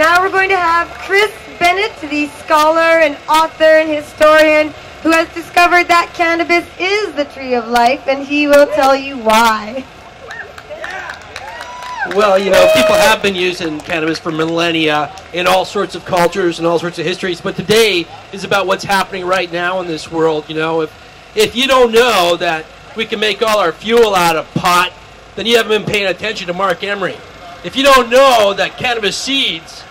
Now we're going to have Chris Bennett, the scholar and author and historian who has discovered that cannabis is the tree of life, and he will tell you why. Well, you know, people have been using cannabis for millennia in all sorts of cultures and all sorts of histories, but today is about what's happening right now in this world. You know, if you don't know that we can make all our fuel out of pot, then you haven't been paying attention to Marc Emery. If you don't know that cannabis seeds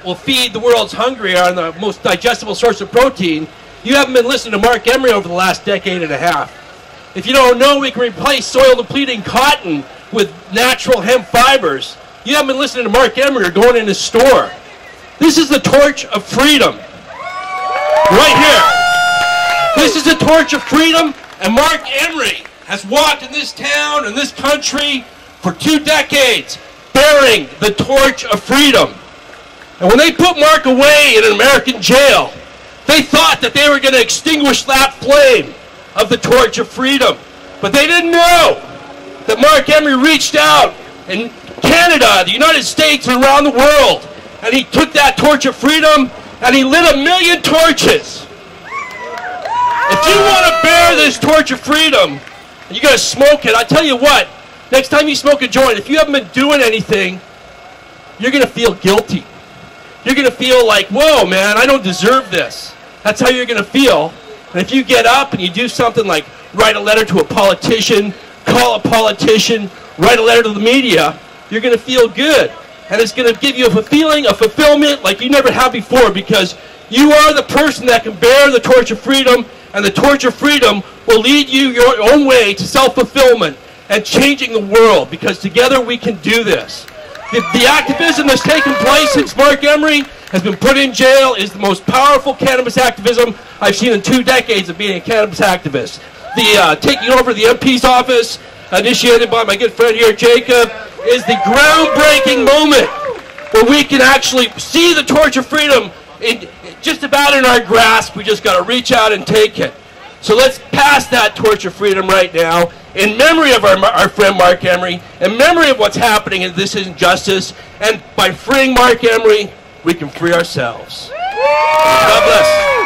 will feed the world's hungry, are the most digestible source of protein, you haven't been listening to Marc Emery over the last decade and a half. If you don't know we can replace soil-depleting cotton with natural hemp fibers, you haven't been listening to Marc Emery or going in his store. This is the torch of freedom. Right here. This is the torch of freedom, and Marc Emery has walked in this town and this country for 2 decades bearing the torch of freedom. And when they put Marc away in an American jail, they thought that they were going to extinguish that flame of the torch of freedom. But they didn't know that Marc Emery reached out in Canada, the United States, and around the world, and he took that torch of freedom and he lit 1 million torches. If you want to bear this torch of freedom, and you got to smoke it, I tell you what, next time you smoke a joint, if you haven't been doing anything, you're going to feel guilty. You're going to feel like, whoa, man, I don't deserve this. That's how you're going to feel. And if you get up and you do something like write a letter to a politician, call a politician, write a letter to the media, you're going to feel good. And it's going to give you a feeling of fulfillment like you never have before, because you are the person that can bear the torch of freedom, and the torch of freedom will lead you your own way to self-fulfillment and changing the world, because together we can do this. The activism that's taken place since Marc Emery has been put in jail is the most powerful cannabis activism I've seen in 2 decades of being a cannabis activist. The taking over the MP's office, initiated by my good friend here, Jacob, is the groundbreaking moment where we can actually see the torch of freedom just about in our grasp. We just got to reach out and take it. So let's pass that torch of freedom right now, in memory of our friend Marc Emery, in memory of what's happening in this injustice, and by freeing Marc Emery, we can free ourselves. God bless.